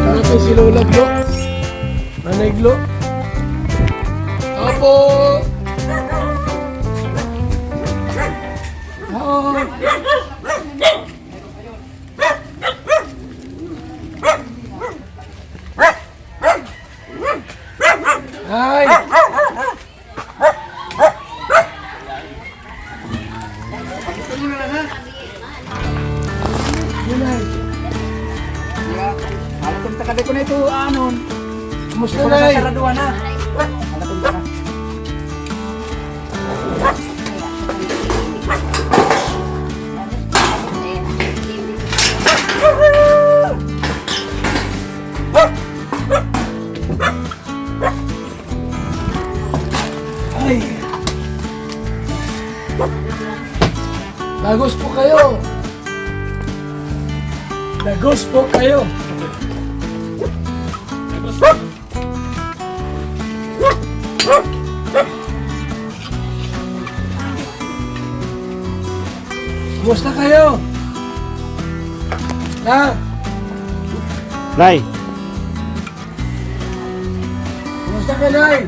Natin si Lola Glo. Nanay Glo. Opo. Oo. Ay. Halating takade ko na ito, anon. Kumusta Ito na? na sa saraduan na. Halating taka. Ay. Dagos po kayo. Dagos po kayo. Kumusta kayo? Ha? Nay, Kumusta ka, Nay?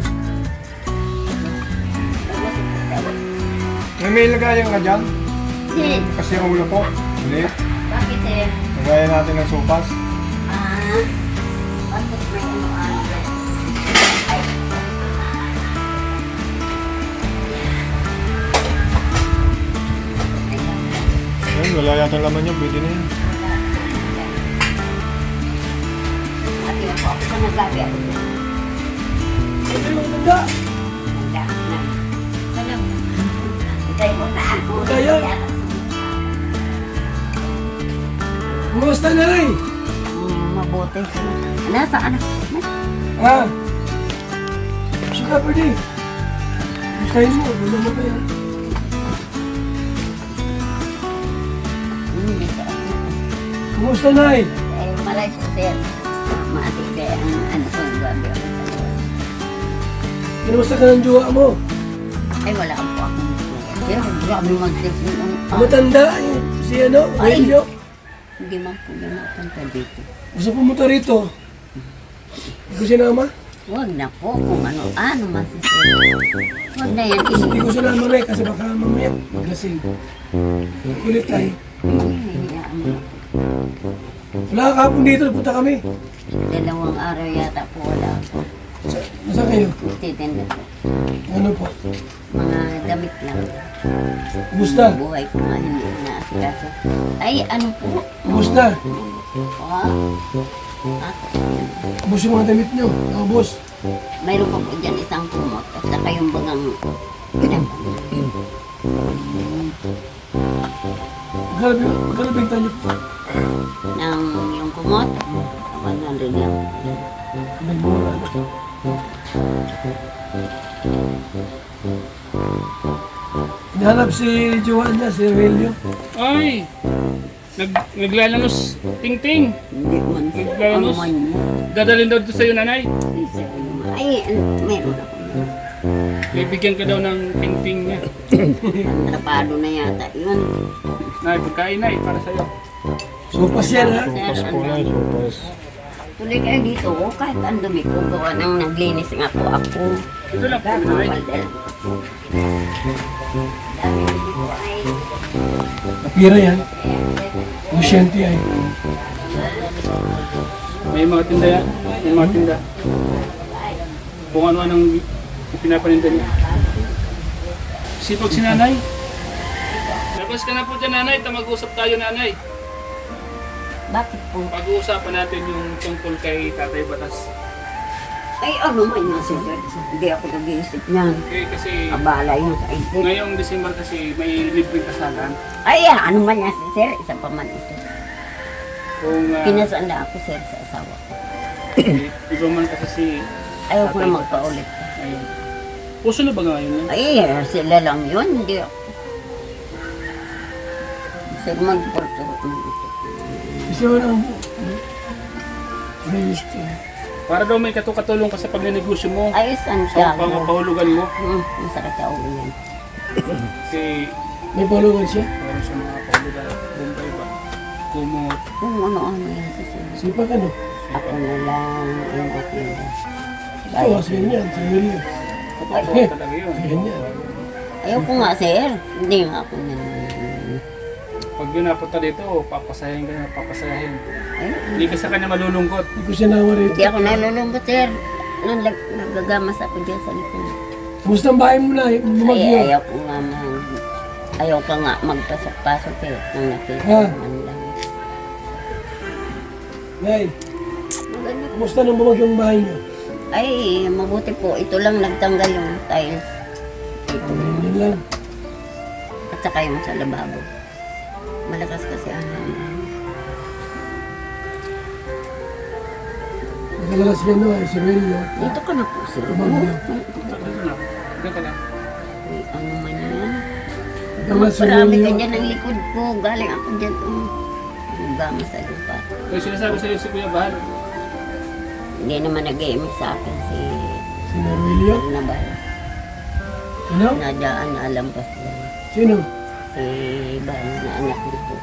may lagayan ka dyan? Hindi. Kasi ang ulo po. Hindi. Bakit eh? Lagayan natin ng sopas. Bakit may ano-ano? Ayun, wala yata laman yun. Pwede na yan. At yun po ako sa nagabi. Ito yung tanda. Handa na. Alam. Hintay mo na ako. Kaya? Kumusta, Nay? Mabuti. Nasa anak? Ha? Kumusta ka, pwede? Kumustahin mo? Wala mo kaya? Hindi ka. Kumusta, Nay? Eh, malay po sir. Mati kaya ang ano ko yung gabi. Kumusta ka ng jowa mo? Ay, wala po akong pero grabe mag-telephone. Matanda eh. Si ano? Ay. Radio. Hindi man po yung napunta dito. Gusto pumunta rito. Hindi ko sinama. Huwag na po kung ano man si sir. Huwag na yan. Hindi ko sinama rin kasi baka mamaya maglasing. Ulit tayo. Hinayaan mo. Wala ka kahapon dito. Punta kami. 2 araw yata po wala po. Nasaan kayo? Titinda po. Ano po? Mga damit lang. Kumusta? Buhay ko nga hindi na asikaso. Ay, ano po? Kumusta? Wow. Ubus yung mga damit nyo. Ubus. Mayroon pa po dyan isang kumot at saka yung bagang Magkano benta nyo po? ng yung kumot. 100 lang. May mura. Hinahanap si jowa niya, si Aurelio. Ay! Naglalanos, ting-ting. Hindi man. Naglanos. Ang man mo. Dadalhin daw ito sa'yo, nanay. Ay, meron ako. Bibigyan ka daw ng ting-ting niya. Trapado na yata. Yun. Nay, pagkain na para sa'yo. Sopas yan ha. Sopas po na, sopas. Tuloy kayo dito, kahit ang dumi ko, gawa nang naglinis nga po ako. Ito lang po, Mga nanay. baldel. Dami dito ay, Kapira yan. Kusyente yan. May mga tinda yan. May mga tinda. Kung ano-anong pinapaninda niya. Sipag si nanay. Labas ka na po dyan, nanay. Mag-usap tayo, nanay. bakit po? Pag-uusapan natin yung tungkol kay Tatay Batas. Ay, ano man yun, sir. Hindi ako nag-iisip niyan. Okay, kasi Abala yun sa isip. ngayong December kasi may libreng kasalan. Ay, ano man yan, sir. Isa pa man ito. Kung Pinasanda ako, sir, sa asawa ko. iba man kasi si... Ayaw ko na magpaulit. Ayun. Puso na ba ngayon yan? Ay, sila lang yun. Hindi ako. Sir, magporturo ko ito. Kasi walang... May gusto. Para daw may katulong ka sa pagnenegosyo mo. Ay, saan Sa siya? pangapahulugan mo. Masakit sa ulo yan. Kasi May pulugan siya. meron siya mga pahulugan. Bombay ba? kumot. Kung ano-ano yung susunod. Sipag ano? Ako na lang yung aking Ito, kasi ganyan. Si Willie. Totoo talaga yun. Ganyan. Ayaw ko nga, sir. Hindi nga ako na. Pag yun napunta dito, papasahin ka na, papasahin. Ay, Hindi ka sa kanya malulungkot. Hindi ko sinama rito. hindi ako nalulungkot, sir. Nagagamas ako dyan sa likod. Kumusta ang bahay mo na? Ay, Bumagyo. ayaw ko nga ayaw ka nga magpasok-pasok eh. Nang nakita Ah. man lang. Nay, Maganda. kumusta nang bumagyo ang bahay niyo? Ay, mabuti po. Ito lang nagtanggal yung tiles. Ito. Yan lang. At saka yung sa lababo. Malakas kasi ang hangin. Nagalalas niya no, ay si Willie. Dito ka na po, sir. Bumagyo. Dito na. Dito ka na. Ay, ano man yan. Nagalalas si Marami ka Willie. dyan ang likod ko. Galing ako dyan. Gamas sa lupa. Kaya sinasabi sa'yo si Kuya Bahal. Hindi naman nag-iimik sa akin si Sino Willie? Nabal. Sino? Nadaan na alam pa siya. Sino? Si Bahal na anak dito.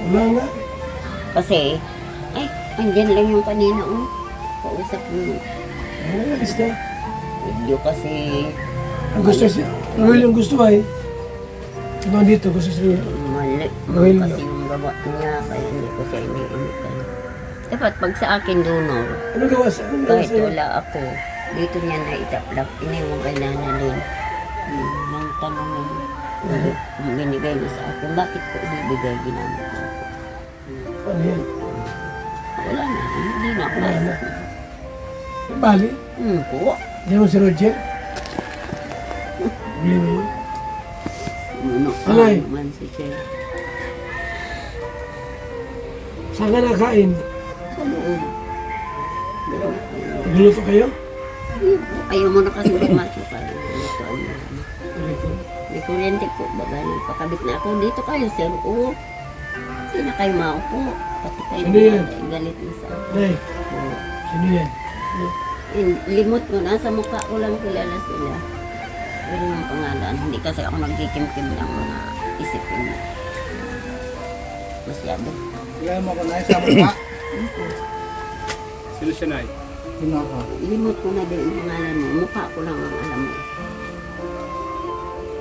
Wala nga. Kasi, ay, andyan lang yung kanina, oh. Kausap mo. Ay, nagalis na. Video kasi, Ang gusto siya. Willie ang gusto ay. Ano dito gusto siya. mali. Well, Kasi yung gawa niya, kaya hindi ko siya iniimikan. Dapat pag sa akin donor, Ano gawa sa? Ano gawa kahit sa'yo? wala ako, dito niya na itaplak, iniwan kay nanalin. Nang tanong kung binigay niya sa akin, bakit ko ibibigay ginamit ko? Ano yan? Wala na, hindi na ako Wala na. naisip. Bali? Po. Diyan mo si Roger? Bili mo yun? Ano Alay. man si Sir. Saan ka nakain? Sa loob. Nagluluto kayo? Ayaw mo na kasi pumasok kayo. Lutuan mo. May kuryente po, bagay. Pakabit na ako. Dito kayo, sir. Oo. Hindi na kayo maupo. Pati kayo Sino yan? galit mo sa akin. Nay, Oo. sino yan? Limot ko, nasa mukha ko lang kilala sila. Pero yung pangalan, hindi kasi ako nagkikimkim ng mga isipin na. Masyado. Kaya mo ko na sa mukha. Sino siya na eh? Sino ako? Limot ko na din yung pangalan mo. Mukha ko lang ang alam mo.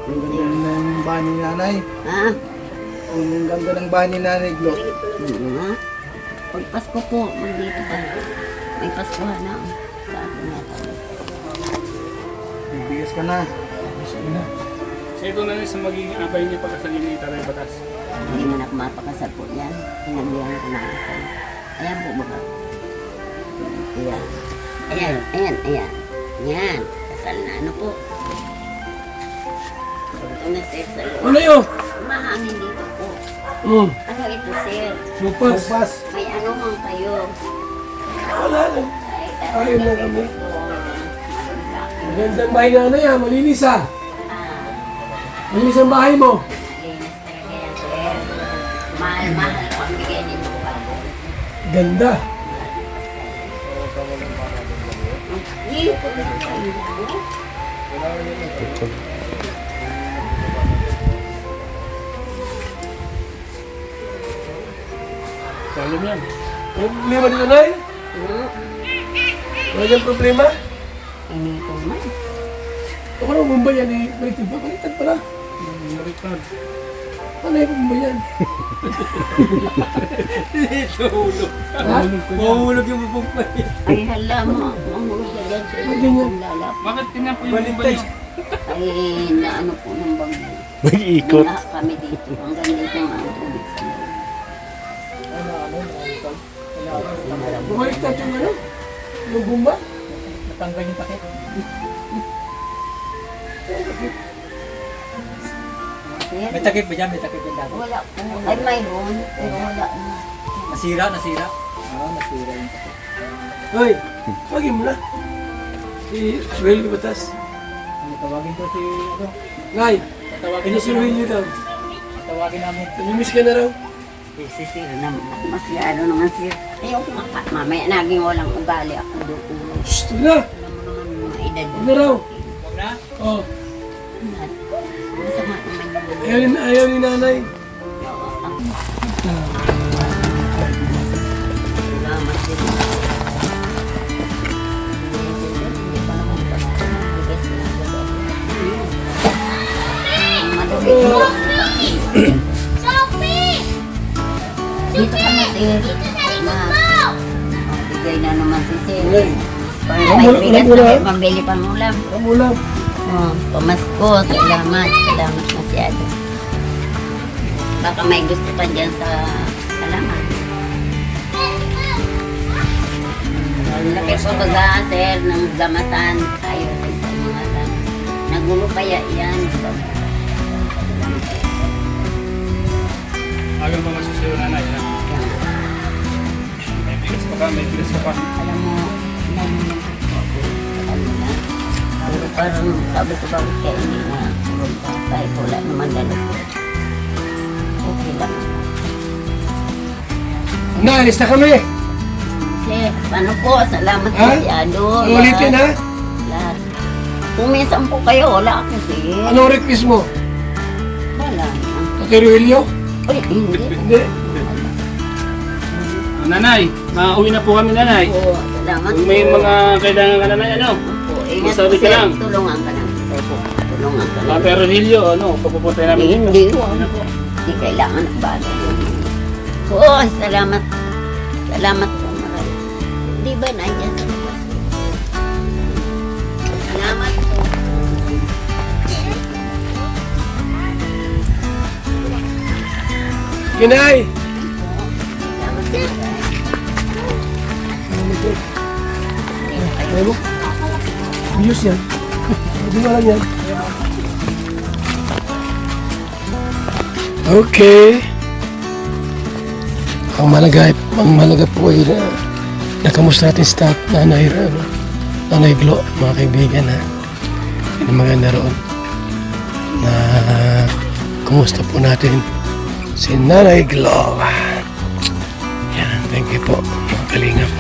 Ang Ang galing. ganda ng bahay ni nanay. Ha? Ang ganda ng bahay ni nanay, Glo. Oo nga. Pag Pasko po, magdito ka. May Paskuhan na. Sa akin na tayo. Bibigas ka na. Sige na. So ito na rin sa magiging abay niya pagkasalin ni Taray Batas. Hindi man ako mapakasal po yan. Sinabihan ko na kasal. Ayan po baka. Ayan. Ayan, ayan, ayan. Ayan. Kasal na ano po. Ito na sir sa loob. Ano yun? Mahangin dito po. Ano ito sir? Supas. Pas. May ano man kayo. Wala lang. Ay, Ayun na kami. Magandang bahay na ano yan. Malinis ah. Malinis ang bahay mo. Linis talaga yan sir. Mahal-mahal po ang bigay ninyo pa. Ganda. Hindi po na kayo. Salim yan. Ano problema dito, Nay? Wala dyan problema? Hindi ko man. Ako na Mumbai yan eh. Baliktad pa. Baliktad pala. Record. Ano yung Mumbai yan? Ha? Mahulog yung bubong pa. Ay hala mo. Mahulog ka dyan sir. Ay, ganyan. Ang lalap. Bakit kanya po yung bumba niyo? Ay naano po ng bagyo. Nag-iikot. Lahat kami dito. Hanggang dito ang tubig sa loob. Bumaliktad yung ano? Yung bumba? Natanggal yung takip. Sir, May takip ba dyan? May takip ba dyan? wala po. Ay mayroon. Pero wala na. Nasira? Nasira? Oo, nasira yung takip. Hoy, tawagin mo na. Si Willie Batas. Ano, tawagin ko si, ano, Ngay, tawagin kanya si Willie daw. Tawagin namin. Namimiss ka na raw. Si sir naman. Masyado naman sir. Ayaw ko maka. Mamaya naging walang ugali ako doon. Shh, huwag na. Alam mo naman mga edad. Huwag na raw. Huwag na? Oh, Masama naman yun. ayaw ni nanay. Oo. Salamat din. Hindi pa naman bigas na agad. Madugit mo. Dito ka na, sir. Bigay na naman si sir. May bigas na may pambili pang ulam. Kamulang. Oh, pamasko. Salamat. Salamat masyado. Baka may gusto pa dyan sa salamat. Laki po baga, sir, ng gamatan. Tayo sa mga lang. Nagulo pa yan. Agang ba masusayo nanay? Ha? May bigas pa ka, may bigas pa pa. Alam mo, ano na. Pero parang sabi ko bakit kaya hindi na kahit wala naman dala ko. Okay lang. Na, alis na kami. Sir, ano po, salamat Ha? masyado. Ulitin ha. Lahat. Kung minsan po kayo, wala ako sir. Anong request mo? Wala. Pateruelio? Uy, hindi. Hindi. Nanay, uuwi na po kami nanay. Po, salamat Kung may po. mga kailangan ka nanay, ano? Po, ingat Masabi po, ka sir. lang. Tulungan ka lang. Opo, tulungan ka lang. Pero Hilyo, ano? Papupunta namin dito. Hindi, hindi kailangan ng bagay. Po, salamat. Salamat po. Marami. Di ba nandiyan sa labas? Salamat po. Ginay. Salamat po. Ano? Ayos yan. Hindi mo lang yan. Okay. Ang malaga po ay nakamusta natin sa Nanay Glo, mga kaibigan na yun ang maganda roon na kumusta po natin si Nanay Glo. Yan, thank you po mga kalingap.